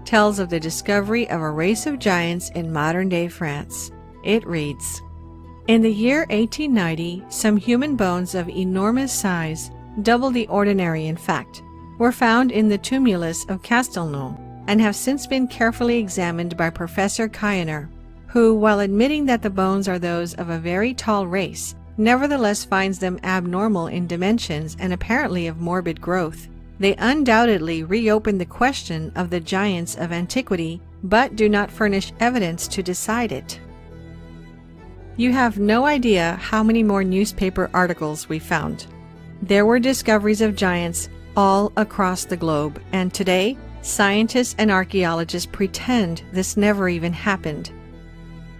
tells of the discovery of a race of giants in modern-day France. It reads, "In the year 1890, some human bones of enormous size, double the ordinary in fact, were found in the tumulus of Castelnau, and have since been carefully examined by Professor Kayener, who, while admitting that the bones are those of a very tall race, nevertheless finds them abnormal in dimensions and apparently of morbid growth. They undoubtedly reopen the question of the giants of antiquity, but do not furnish evidence to decide it." You have no idea how many more newspaper articles we found. There were discoveries of giants all across the globe, and today, scientists and archaeologists pretend this never even happened.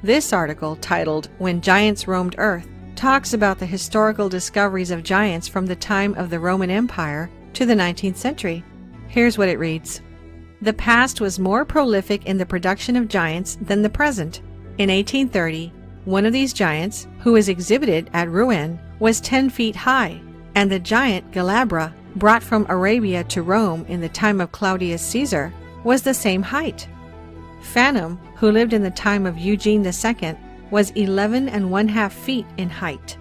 This article, titled "When Giants Roamed Earth," talks about the historical discoveries of giants from the time of the Roman Empire to the 19th century. Here's what it reads. "The past was more prolific in the production of giants than the present. In 1830, one of these giants, who is exhibited at Rouen, was 10 feet high, and the giant Galabra, brought from Arabia to Rome in the time of Claudius Caesar, was the same height. Phanom, who lived in the time of Eugene II, was 11½ feet in height.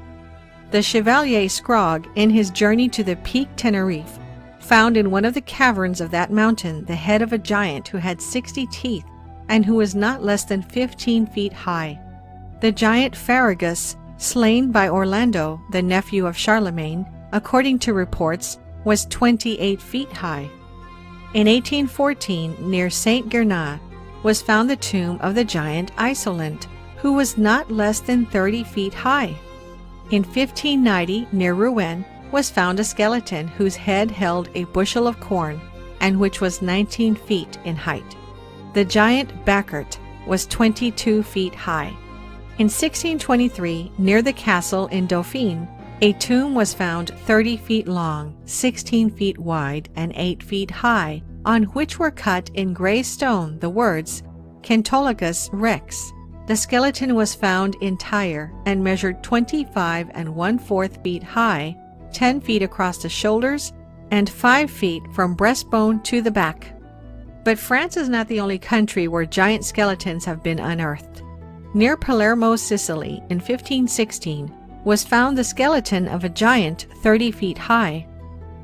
The Chevalier Scrogg, in his journey to the Peak Tenerife, found in one of the caverns of that mountain the head of a giant who had 60 teeth and who was not less than 15 feet high. The giant Ferragus, slain by Orlando, the nephew of Charlemagne, according to reports, was 28 feet high. In 1814, near Saint Gernat, was found the tomb of the giant Isolant, who was not less than 30 feet high. In 1590, near Rouen, was found a skeleton whose head held a bushel of corn, and which was 19 feet in height. The giant Bacchart was 22 feet high. In 1623, near the castle in Dauphine, a tomb was found 30 feet long, 16 feet wide, and 8 feet high, on which were cut in gray stone the words, Cantologus Rex. The skeleton was found entire and measured 25 1/4 feet high, 10 feet across the shoulders, and 5 feet from breastbone to the back. But France is not the only country where giant skeletons have been unearthed. Near Palermo, Sicily, in 1516, was found the skeleton of a giant 30 feet high.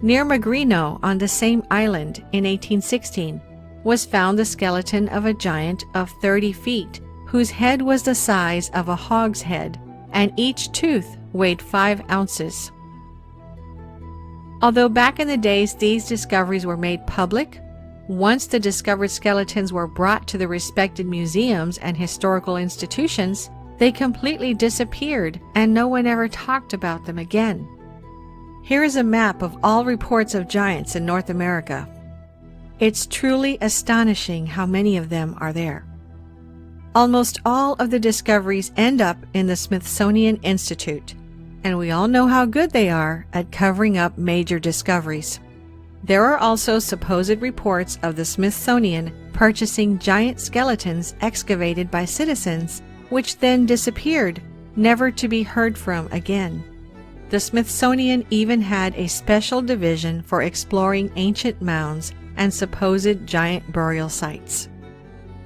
Near Magrino, on the same island, in 1816, was found the skeleton of a giant of 30 feet, whose head was the size of a hogshead, and each tooth weighed 5 ounces. Although back in the days these discoveries were made public, once the discovered skeletons were brought to the respected museums and historical institutions, they completely disappeared and no one ever talked about them again. Here is a map of all reports of giants in North America. It's truly astonishing how many of them are there. Almost all of the discoveries end up in the Smithsonian Institute, and we all know how good they are at covering up major discoveries. There are also supposed reports of the Smithsonian purchasing giant skeletons excavated by citizens, which then disappeared, never to be heard from again. The Smithsonian even had a special division for exploring ancient mounds and supposed giant burial sites.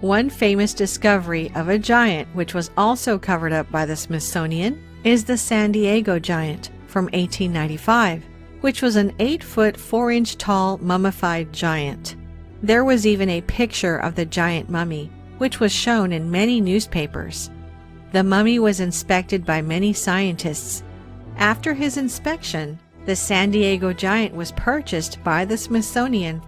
One famous discovery of a giant, which was also covered up by the Smithsonian, is the San Diego giant from 1895, which was an 8-foot 4-inch tall mummified giant. There was even a picture of the giant mummy, which was shown in many newspapers. The mummy was inspected by many scientists. After his inspection, the San Diego giant was purchased by the Smithsonian.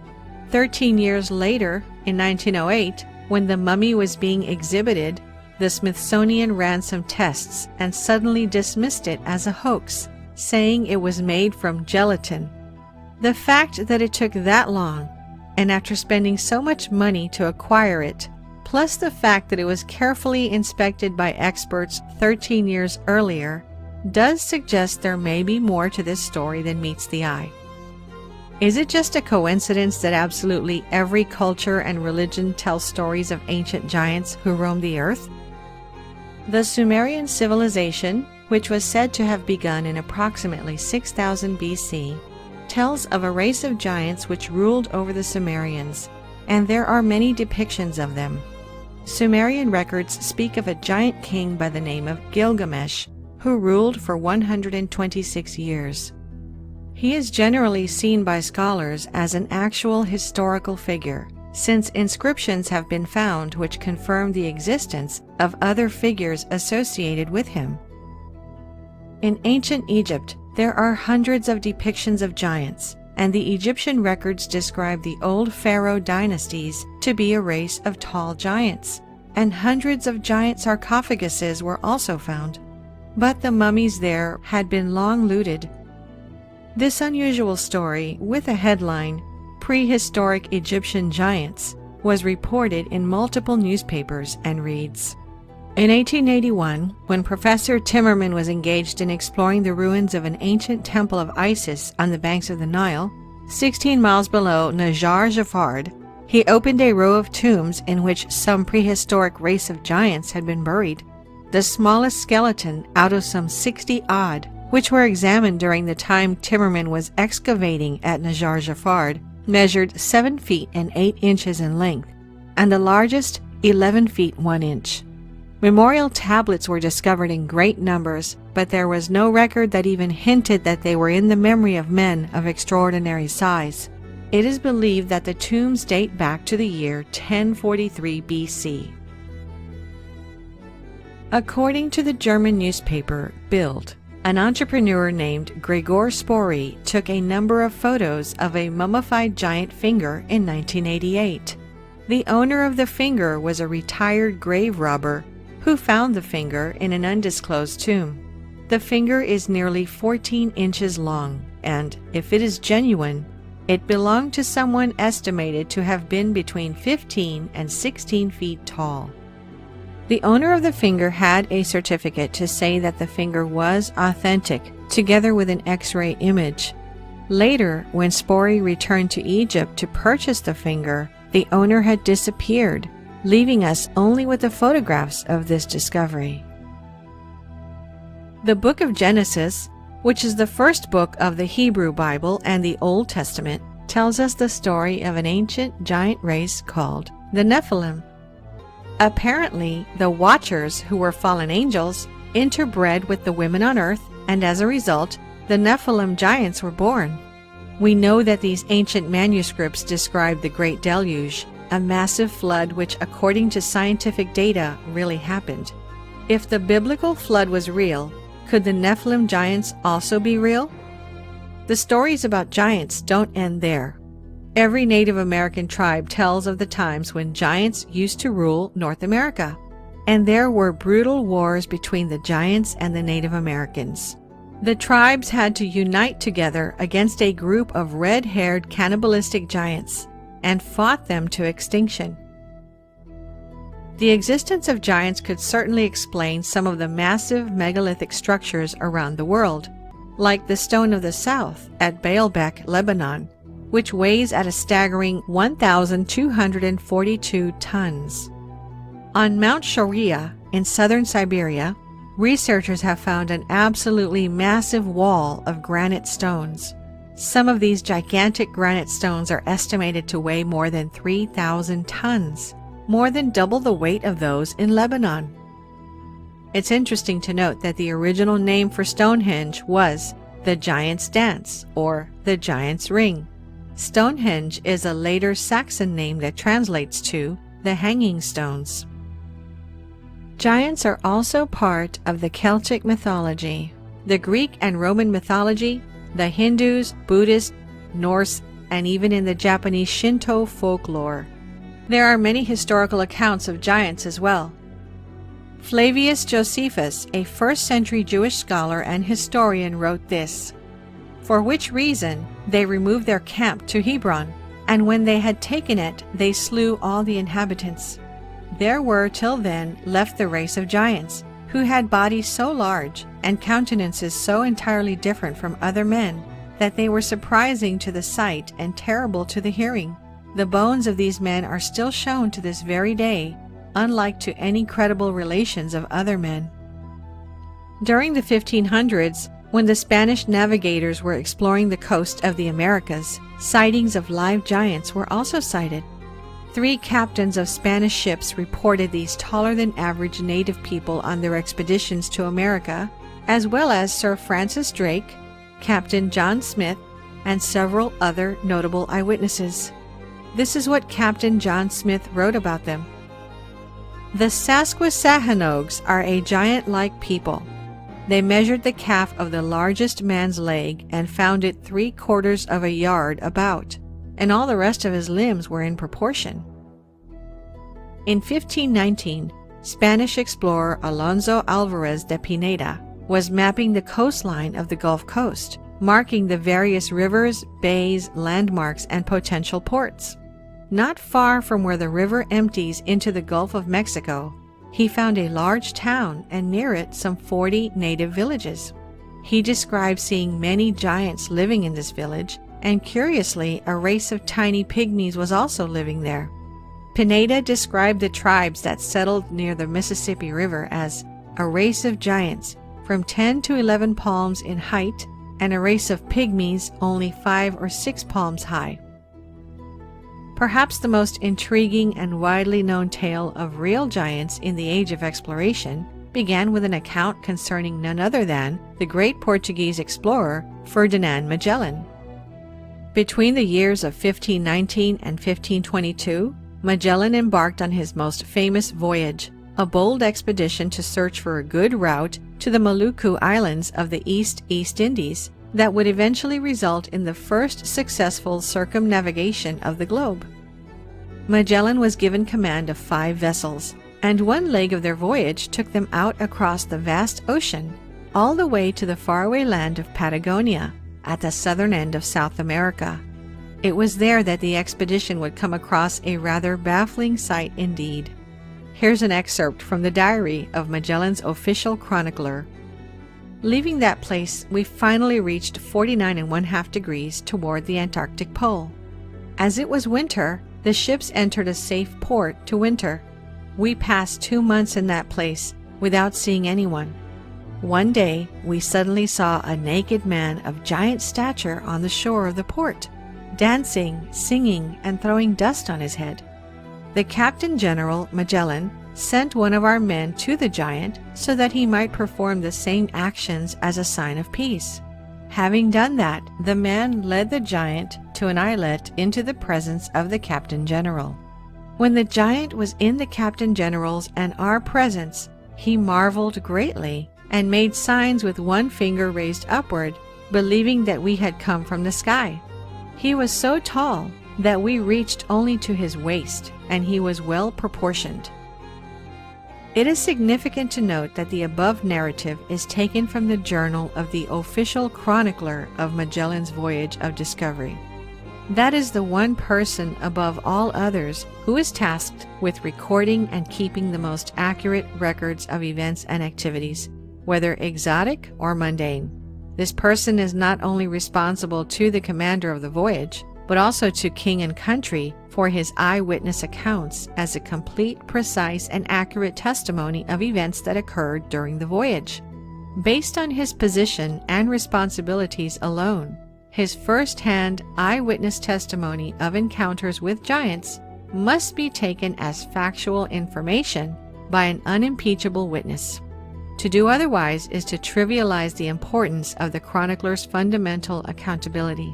13 years later, in 1908, when the mummy was being exhibited, the Smithsonian ran some tests and suddenly dismissed it as a hoax, saying it was made from gelatin. The fact that it took that long, and after spending so much money to acquire it, plus the fact that it was carefully inspected by experts 13 years earlier, does suggest there may be more to this story than meets the eye. Is it just a coincidence that absolutely every culture and religion tells stories of ancient giants who roamed the earth? The Sumerian civilization, which was said to have begun in approximately 6000 BC, tells of a race of giants which ruled over the Sumerians. and there are many depictions of them. Sumerian records speak of a giant king by the name of Gilgamesh, who ruled for 126 years. He is generally seen by scholars as an actual historical figure, since inscriptions have been found which confirm the existence of other figures associated with him. In ancient Egypt, there are hundreds of depictions of giants, and the Egyptian records describe the old pharaoh dynasties to be a race of tall giants, and hundreds of giant sarcophaguses were also found. But the mummies there had been long looted. This unusual story, with a headline, "Prehistoric Egyptian Giants," was reported in multiple newspapers and reads, in 1881, when Professor Timmerman was engaged in exploring the ruins of an ancient temple of Isis on the banks of the Nile, 16 miles below Najar Jafard, he opened a row of tombs in which some prehistoric race of giants had been buried. The smallest skeleton out of some 60 odd, which were examined during the time Timmerman was excavating at Najar Jafard, measured 7 feet and 8 inches in length, and the largest 11 feet 1 inch. Memorial tablets were discovered in great numbers, but there was no record that even hinted that they were in the memory of men of extraordinary size. It is believed that the tombs date back to the year 1043 BC. According to the German newspaper Bild, an entrepreneur named Gregor Spory took a number of photos of a mummified giant finger in 1988. The owner of the finger was a retired grave robber who found the finger in an undisclosed tomb. The finger is nearly 14 inches long, and if it is genuine, it belonged to someone estimated to have been between 15 and 16 feet tall. The owner of the finger had a certificate to say that the finger was authentic, together with an X-ray image. Later, when Spory returned to Egypt to purchase the finger, the owner had disappeared, leaving us only with the photographs of this discovery. The Book of Genesis, which is the first book of the Hebrew Bible and the Old Testament, tells us the story of an ancient giant race called the Nephilim. Apparently, the Watchers, who were fallen angels, interbred with the women on earth, and as a result, the Nephilim giants were born. We know that these ancient manuscripts describe the Great Deluge, a massive flood which, according to scientific data, really happened. If the biblical flood was real, could the Nephilim giants also be real? The stories about giants don't end there. Every Native American tribe tells of the times when giants used to rule North America, and there were brutal wars between the giants and the Native Americans. The tribes had to unite together against a group of red-haired cannibalistic giants and fought them to extinction. The existence of giants could certainly explain some of the massive megalithic structures around the world, like the Stone of the South at Baalbek, Lebanon, which weighs at a staggering 1,242 tons. On Mount Shoria in southern Siberia, researchers have found an absolutely massive wall of granite stones. Some of these gigantic granite stones are estimated to weigh more than 3,000 tons, more than double the weight of those in Lebanon. It's interesting to note that the original name for Stonehenge was the Giant's Dance, or the Giant's Ring. Stonehenge is a later Saxon name that translates to the Hanging Stones. Giants are also part of the Celtic mythology, the Greek and Roman mythology, the Hindus, Buddhists, Norse, and even in the Japanese Shinto folklore. There are many historical accounts of giants as well. Flavius Josephus, a first-century Jewish scholar and historian, wrote this: "For which reason they removed their camp to Hebron, and when they had taken it, they slew all the inhabitants. There were till then left the race of giants, who had bodies so large and countenances so entirely different from other men that they were surprising to the sight and terrible to the hearing. The bones of these men are still shown to this very day, unlike to any credible relations of other men." During the 1500s, when the Spanish navigators were exploring the coast of the Americas, sightings of live giants were also sighted. 3 captains of Spanish ships reported these taller-than-average native people on their expeditions to America, as well as Sir Francis Drake, Captain John Smith, and several other notable eyewitnesses. This is what Captain John Smith wrote about them. The Sasquasahanogues are a giant-like people. They measured the calf of the largest man's leg and found it 3/4 of a yard about, and all the rest of his limbs were in proportion. In 1519, Spanish explorer Alonso Alvarez de Pineda was mapping the coastline of the Gulf Coast, marking the various rivers, bays, landmarks, and potential ports. Not far from where the river empties into the Gulf of Mexico, he found a large town and near it some 40 native villages. He described seeing many giants living in this village, and curiously, a race of tiny pygmies was also living there. Pineda described the tribes that settled near the Mississippi River as a race of giants from 10 to 11 palms in height and a race of pygmies only 5 or 6 palms high. Perhaps the most intriguing and widely known tale of real giants in the age of exploration began with an account concerning none other than the great Portuguese explorer Ferdinand Magellan. Between the years of 1519 and 1522, Magellan embarked on his most famous voyage, a bold expedition to search for a good route to the Maluku Islands of the East Indies that would eventually result in the first successful circumnavigation of the globe. Magellan was given command of 5 vessels, and one leg of their voyage took them out across the vast ocean, all the way to the faraway land of Patagonia, at the southern end of South America. It was there that the expedition would come across a rather baffling sight indeed. Here's an excerpt from the diary of Magellan's official chronicler. Leaving that place, we finally reached 49½ degrees toward the Antarctic Pole. As it was winter, the ships entered a safe port to winter. We passed 2 months in that place without seeing anyone. One day, we suddenly saw a naked man of giant stature on the shore of the port, dancing, singing, and throwing dust on his head. The Captain General, Magellan, sent one of our men to the giant so that he might perform the same actions as a sign of peace. Having done that, the man led the giant to an islet into the presence of the Captain General. When the giant was in the Captain General's and our presence, he marveled greatly and made signs with one finger raised upward, believing that we had come from the sky. He was so tall that we reached only to his waist, and he was well proportioned. It is significant to note that the above narrative is taken from the journal of the official chronicler of Magellan's voyage of discovery. That is the one person above all others who is tasked with recording and keeping the most accurate records of events and activities, whether exotic or mundane. This person is not only responsible to the commander of the voyage, but also to king and country for his eyewitness accounts as a complete, precise, and accurate testimony of events that occurred during the voyage. Based on his position and responsibilities alone, his first-hand eyewitness testimony of encounters with giants must be taken as factual information by an unimpeachable witness. To do otherwise is to trivialize the importance of the chronicler's fundamental accountability.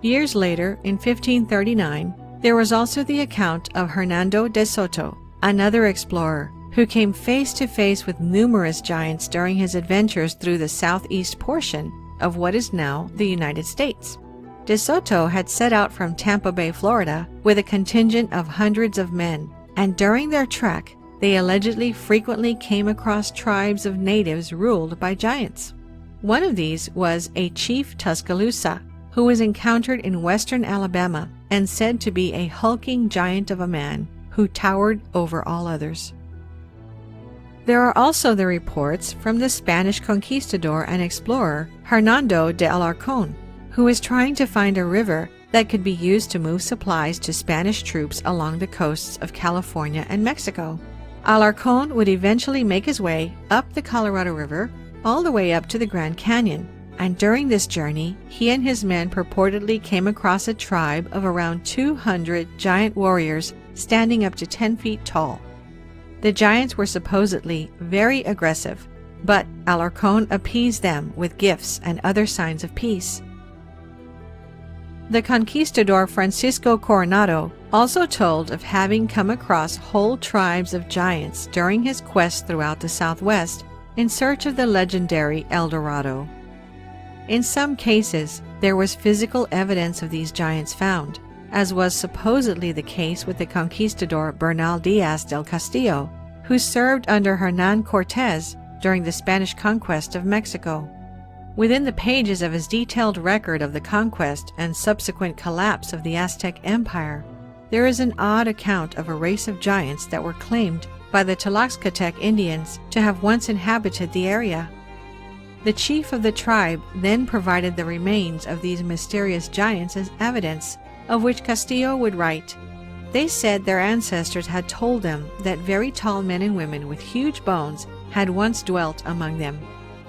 Years later, in 1539, there was also the account of Hernando de Soto, another explorer, who came face to face with numerous giants during his adventures through the southeast portion of what is now the United States. De Soto had set out from Tampa Bay, Florida, with a contingent of hundreds of men, and during their trek, they allegedly frequently came across tribes of natives ruled by giants. One of these was a Chief Tuscaloosa, who was encountered in western Alabama and said to be a hulking giant of a man who towered over all others. There are also the reports from the Spanish conquistador and explorer Hernando de Alarcón, who was trying to find a river that could be used to move supplies to Spanish troops along the coasts of California and Mexico. Alarcón would eventually make his way up the Colorado River all the way up to the Grand Canyon, and during this journey, he and his men purportedly came across a tribe of around 200 giant warriors standing up to 10 feet tall. The giants were supposedly very aggressive, but Alarcón appeased them with gifts and other signs of peace. The conquistador Francisco Coronado also told of having come across whole tribes of giants during his quest throughout the Southwest in search of the legendary El Dorado. In some cases, there was physical evidence of these giants found, as was supposedly the case with the conquistador Bernal Diaz del Castillo, who served under Hernán Cortés during the Spanish conquest of Mexico. Within the pages of his detailed record of the conquest and subsequent collapse of the Aztec Empire, there is an odd account of a race of giants that were claimed by the Tlaxcatec Indians to have once inhabited the area. The chief of the tribe then provided the remains of these mysterious giants as evidence, of which Castillo would write, "They said their ancestors had told them that very tall men and women with huge bones had once dwelt among them.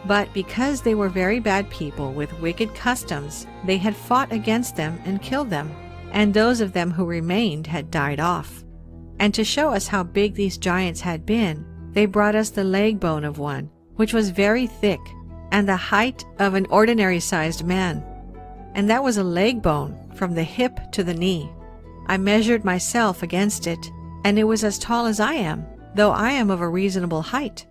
But because they were very bad people with wicked customs, they had fought against them and killed them, and those of them who remained had died off. And to show us how big these giants had been, they brought us the leg bone of one, which was very thick, and the height of an ordinary-sized man. And that was a leg bone from the hip to the knee. I measured myself against it, and it was as tall as I am, though I am of a reasonable height.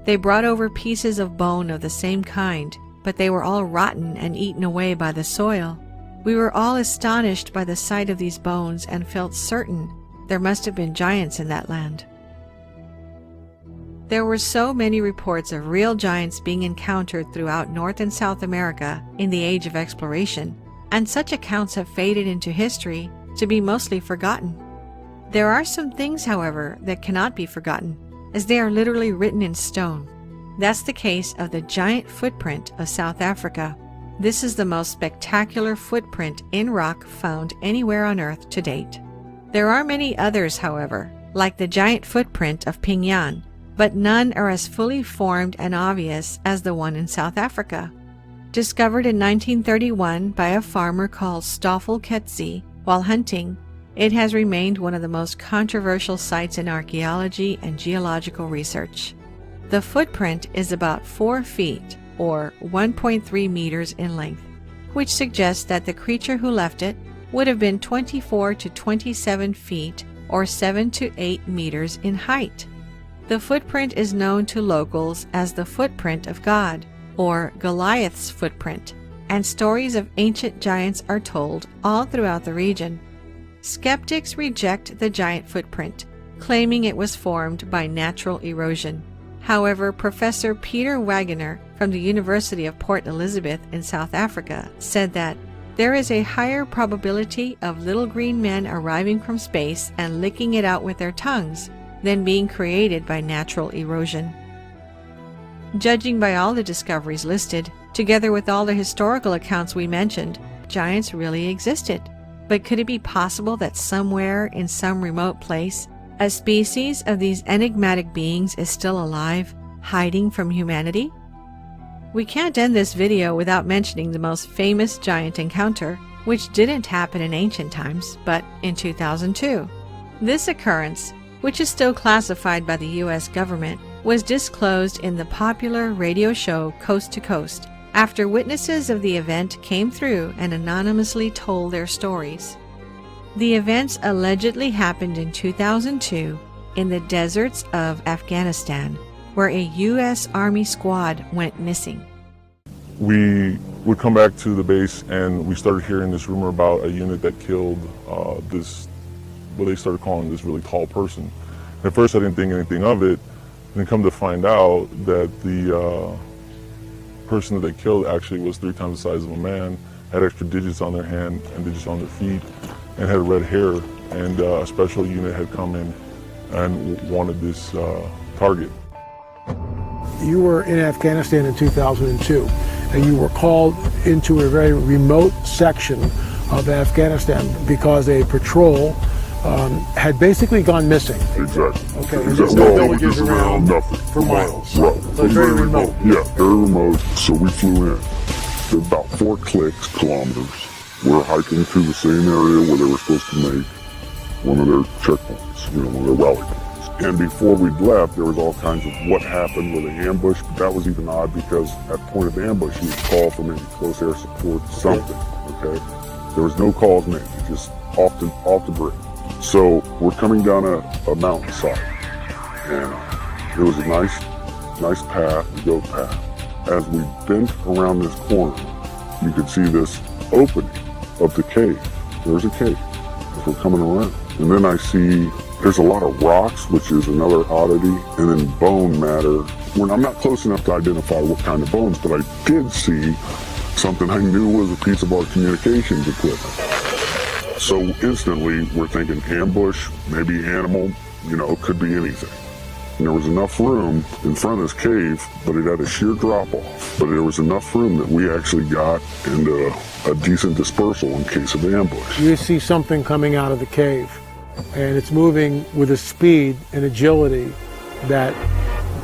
They brought over pieces of bone of the same kind, but they were all rotten and eaten away by the soil. We were all astonished by the sight of these bones and felt certain there must have been giants in that land." There were so many reports of real giants being encountered throughout North and South America in the age of exploration, and such accounts have faded into history to be mostly forgotten. There are some things, however, that cannot be forgotten, as they are literally written in stone. That's the case of the giant footprint of South Africa. This is the most spectacular footprint in rock found anywhere on Earth to date. There are many others, however, like the giant footprint of Pingyan, but none are as fully formed and obvious as the one in South Africa. Discovered in 1931 by a farmer called Stoffel Ketzi while hunting, it has remained one of the most controversial sites in archaeology and geological research. The footprint is about 4 feet, or 1.3 meters in length, which suggests that the creature who left it would have been 24 to 27 feet, or 7 to 8 meters in height. The footprint is known to locals as the footprint of God, or Goliath's footprint, and stories of ancient giants are told all throughout the region. Skeptics reject the giant footprint, claiming it was formed by natural erosion. However, Professor Peter Wagener from the University of Port Elizabeth in South Africa said that there is a higher probability of little green men arriving from space and licking it out with their tongues than being created by natural erosion. Judging by all the discoveries listed, together with all the historical accounts we mentioned, giants really existed. But could it be possible that somewhere in some remote place, a species of these enigmatic beings is still alive, hiding from humanity? We can't end this video without mentioning the most famous giant encounter, which didn't happen in ancient times, but in 2002. This occurrence, which is still classified by the U.S. government, was disclosed in the popular radio show Coast to Coast, after witnesses of the event came through and anonymously told their stories. The events allegedly happened in 2002 in the deserts of Afghanistan, where a U.S. Army squad went missing. We would come back to the base and we started hearing this rumor about a unit that killed what they started calling this really tall person. At first I didn't think anything of it, and then come to find out that the person that they killed actually was 3 times the size of a man, had extra digits on their hand and digits on their feet, and had red hair, and a special unit had come in and wanted this target. You were in Afghanistan in 2002, and you were called into a very remote section of Afghanistan because a patrol had basically gone missing. Exactly. Okay, exactly. there's no villages around nothing. For miles. Right. So it's very remote. Yeah, very remote. So we flew in. about 4 kilometers. We're hiking through the same area where they were supposed to make one of their checkpoints, one of their rally points. And before we'd left, there was all kinds of what happened with the ambush, but that was even odd because at the point of the ambush, you would call for maybe close air support, something, okay? There was no calls made, just off the grid. So we're coming down a mountainside, and it was a nice path, a goat path. As we bent around this corner, you could see this opening of the cave. There's a cave as we're coming around. And then I see there's a lot of rocks, which is another oddity, and then bone matter. When I'm not close enough to identify what kind of bones, but I did see something I knew was a piece of our communications equipment. So instantly we're thinking ambush, maybe animal, could be anything. And there was enough room in front of this cave, but it had a sheer drop off. But there was enough room that we actually got into a decent dispersal in case of ambush. You see something coming out of the cave, and it's moving with a speed and agility that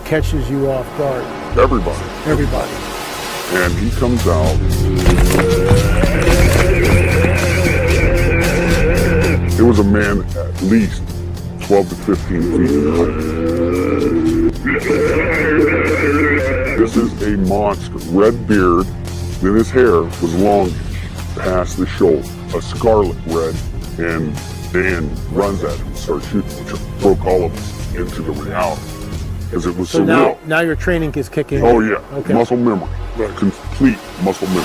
catches you off guard. Everybody. And he comes out. It was a man at least 12 to 15 feet in height. This is a monster. Red beard, then his hair was longish past the shoulder, a scarlet red, and Dan runs at him and starts shooting, which broke all of us into the reality. Because it was So surreal. now your training is kicking in. Oh yeah, Okay. muscle memory, complete muscle memory.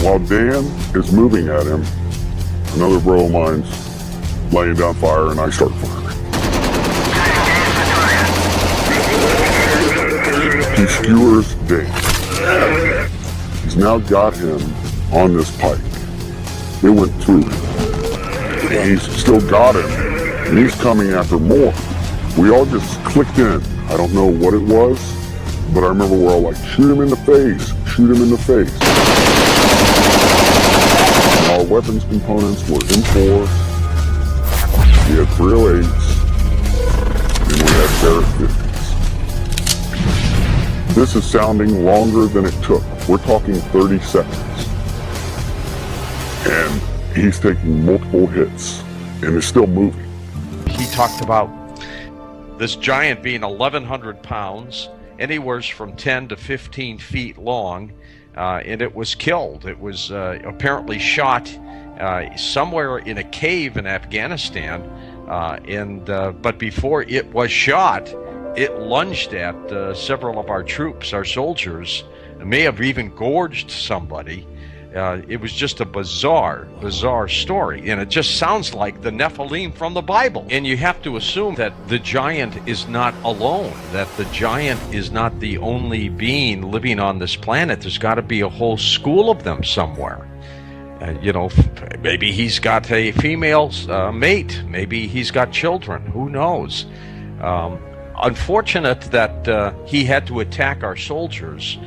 While Dan is moving at him, another bro of mine's laying down fire, and I start firing. He skewers Dan. He's now got him on this pike. It went through him. And he's still got him, and he's coming after more. We all just clicked in. I don't know what it was, but I remember we're all like, shoot him in the face, shoot him in the face. Our weapons components were M4s, we had 308s, and we had Barrett 50s. This is sounding longer than it took. We're talking 30 seconds. And he's taking multiple hits, and is still moving. He talked about this giant being 1,100 pounds, anywhere from 10 to 15 feet long, and it was killed. It was apparently shot somewhere in a cave in Afghanistan, but before it was shot, it lunged at several of our troops, our soldiers. It may have even gorged somebody. It was just a bizarre story, and it just sounds like the Nephilim from the Bible. And you have to assume that the giant is not alone, that the giant is not the only being living on this planet. There's got to be a whole school of them somewhere. Maybe he's got a female mate. Maybe he's got children. Who knows? Unfortunate that he had to attack our soldiers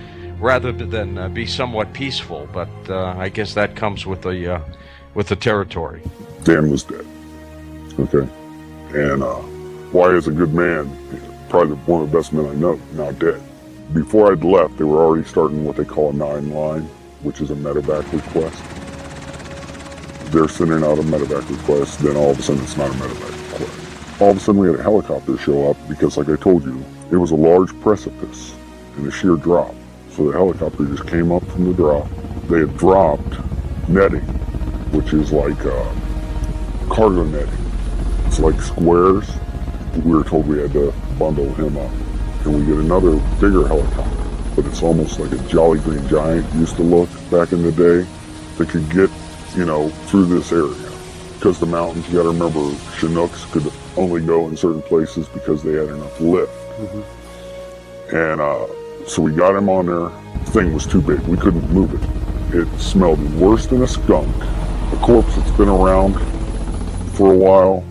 rather than be somewhat peaceful, but I guess that comes with the territory. Dan was dead. Okay. And Wyatt is a good man, probably one of the best men I know, now dead. Before I'd left, they were already starting what they call a 9-line, which is a medevac request. They're sending out a medevac request, then all of a sudden it's not a medevac request. All of a sudden we had a helicopter show up because, like I told you, it was a large precipice and a sheer drop. So the helicopter just came up from the drop. They had dropped netting, which is like cargo netting. It's like squares. We were told we had to bundle him up. And we get another bigger helicopter, but it's almost like a Jolly Green Giant used to look back in the day that could get, through this area. Because the mountains, you gotta remember, Chinooks could only go in certain places because they had enough lift. Mm-hmm. And so we got him on there. The thing was too big. We couldn't move it. It smelled worse than a skunk. A corpse that's been around for a while.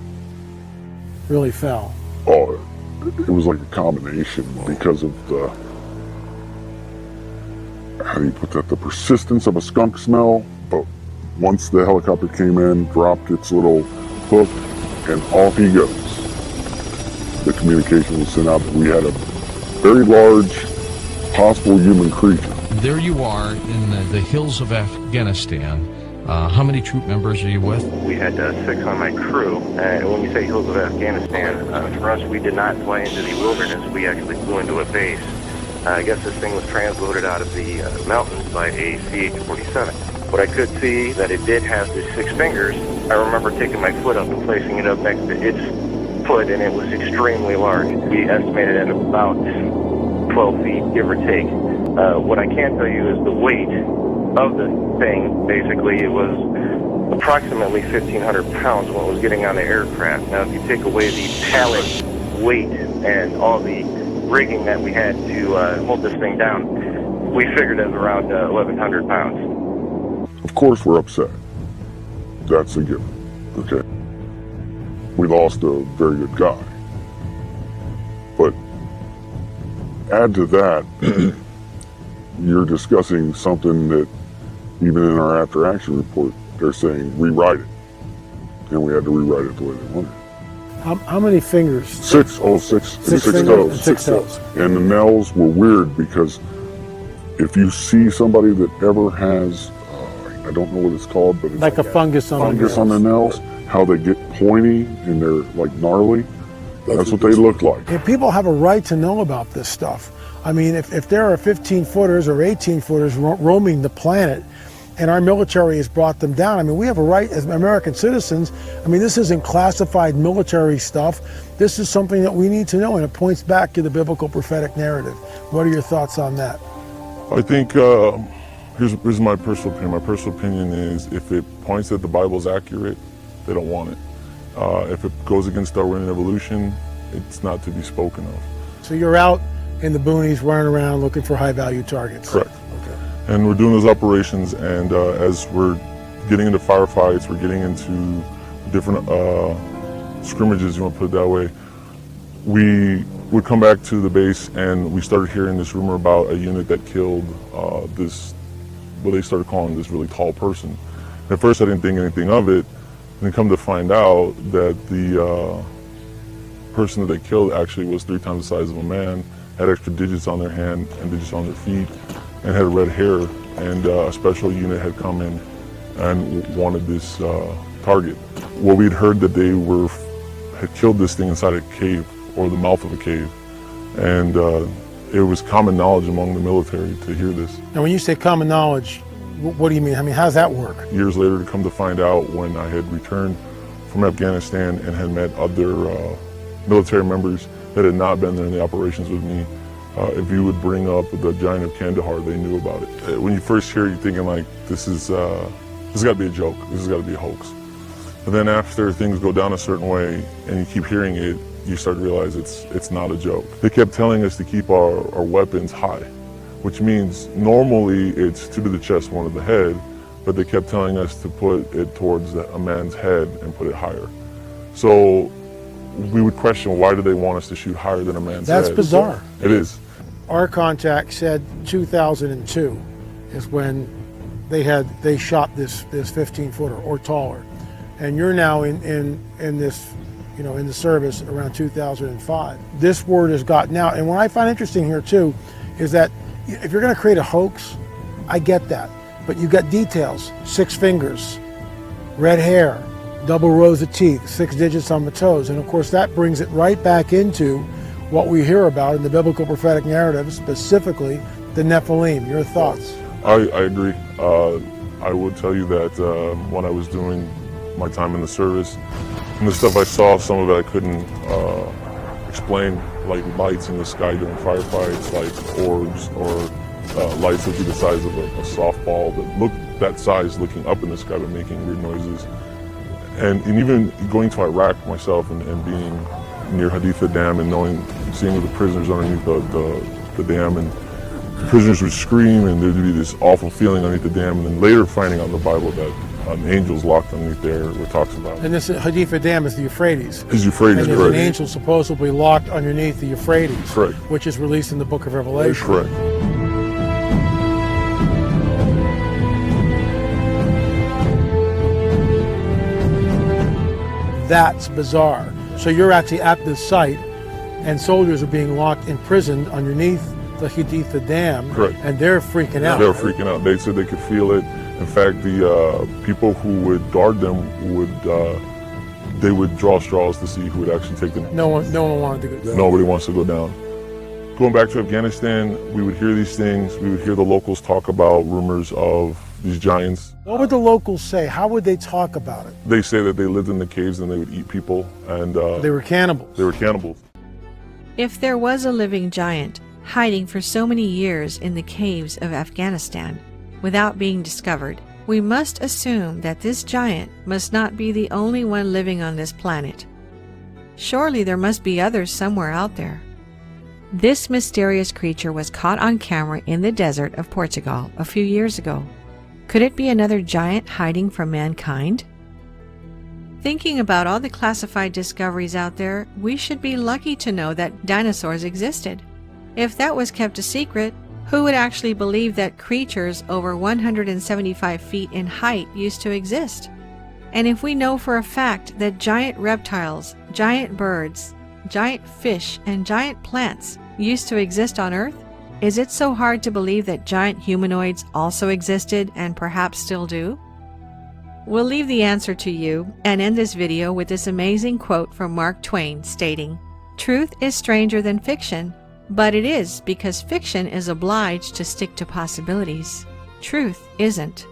Really fell. Oh, it was like a combination because of the, how do you put that, the persistence of a skunk smell. But once the helicopter came in, dropped its little hook, and off he goes. The communication was sent out that we had a very large, possible human creature. There you are in the hills of Afghanistan. How many troop members are you with? We had 6 on my crew, and when we say hills of Afghanistan, for us, we did not fly into the wilderness. We actually flew into a base. I guess this thing was transloaded out of the mountains by a CH-47. What I could see that it did have the 6 fingers. I remember taking my foot up and placing it up next to its foot, and it was extremely large. We estimated at about 12 feet, give or take. What I can tell you is the weight of the thing. Basically, it was approximately 1,500 pounds when it was getting on the aircraft. Now, if you take away the pallet weight and all the rigging that we had to hold this thing down, we figured it was around 1,100 pounds. Of course we're upset. That's a given, okay? We lost a very good guy. But add to that, you're discussing something that even in our after action report, they're saying rewrite it. And we had to rewrite it the way they wanted. How many fingers? 6 fingers toes. and 6 toes. And the nails were weird because if you see somebody that ever has, I don't know what it's called, but it's Like a fungus on fungus on the nails, how they get pointy and they're like gnarly. That's what they look like. And people have a right to know about this stuff. I mean, if there are 15-footers or 18-footers roaming the planet, and our military has brought them down, I mean, we have a right as American citizens. I mean, this isn't classified military stuff. This is something that we need to know, and it points back to the biblical prophetic narrative. What are your thoughts on that? I think here's my personal opinion. My personal opinion is if it points that the Bible is accurate, they don't want it. If it goes against Darwinian evolution, it's not to be spoken of. So you're out in the boonies running around looking for high-value targets. Correct. And we're doing those operations, and as we're getting into firefights, we're getting into different scrimmages, you want to put it that way, we would come back to the base and we started hearing this rumor about a unit that killed this, what they started calling this really tall person. At first I didn't think anything of it, and then come to find out that the person that they killed actually was 3 times the size of a man, had extra digits on their hand and digits on their feet, and had red hair, and a special unit had come in and wanted this target. Well, we'd heard that they had killed this thing inside a cave, or the mouth of a cave, and it was common knowledge among the military to hear this. Now, when you say common knowledge, what do you mean? I mean, how does that work? Years later, to come to find out, when I had returned from Afghanistan and had met other military members that had not been there in the operations with me, if you would bring up the Giant of Kandahar, they knew about it. When you first hear it, you're thinking like, this has got to be a joke, this has got to be a hoax. But then after things go down a certain way and you keep hearing it, you start to realize it's not a joke. They kept telling us to keep our weapons high, which means normally it's 2 to the chest, 1 to the head, but they kept telling us to put it towards a man's head and put it higher. So we would question, why do they want us to shoot higher than a man's head? That's bizarre. It is. Our contact said 2002 is when they shot this 15-footer or taller, and you're now in this, you know, in the service around 2005. This word has gotten out, and what I find interesting here too is that if you're going to create a hoax, I get that, but you got details: 6 fingers, red hair, double rows of teeth, 6 digits on the toes, and of course that brings it right back into what we hear about in the biblical prophetic narrative, specifically the Nephilim. Your thoughts? I agree. I would tell you that when I was doing my time in the service, and the stuff I saw, some of it I couldn't explain, like lights in the sky during firefights, like orbs, or lights that would be the size of a softball that looked that size looking up in the sky but making weird noises. And even going to Iraq myself and being near Haditha Dam and seeing the prisoners underneath the dam, and the prisoners would scream and there'd be this awful feeling underneath the dam, and then later finding out in the Bible that an angel's locked underneath there, where it talks about. And this Haditha Dam is the Euphrates. Is Euphrates, and there's correct. an angel supposedly locked underneath the Euphrates, Correct. which is released in the book of Revelation. Correct. That's bizarre. So you're actually at this site, and soldiers are being locked imprisoned underneath the Haditha Dam. Correct. And they're freaking out. They were freaking out. They said they could feel it. In fact, the people who would guard them they would draw straws to see who would actually take them. No one wanted to go down. Nobody wants to go down. Going back to Afghanistan, we would hear these things. We would hear the locals talk about rumors of these giants. What would the locals say? How would they talk about it? They say that they lived in the caves and they would eat people, and They were cannibals. they were cannibals. If there was a living giant hiding for so many years in the caves of Afghanistan without being discovered, we must assume that this giant must not be the only one living on this planet. Surely there must be others somewhere out there. This mysterious creature was caught on camera in the desert of Portugal a few years ago. Could it be another giant hiding from mankind? Thinking about all the classified discoveries out there, we should be lucky to know that dinosaurs existed. If that was kept a secret, who would actually believe that creatures over 175 feet in height used to exist? And if we know for a fact that giant reptiles, giant birds, giant fish, and giant plants used to exist on Earth, is it so hard to believe that giant humanoids also existed and perhaps still do? We'll leave the answer to you and end this video with this amazing quote from Mark Twain stating, "Truth is stranger than fiction, but it is because fiction is obliged to stick to possibilities. Truth isn't."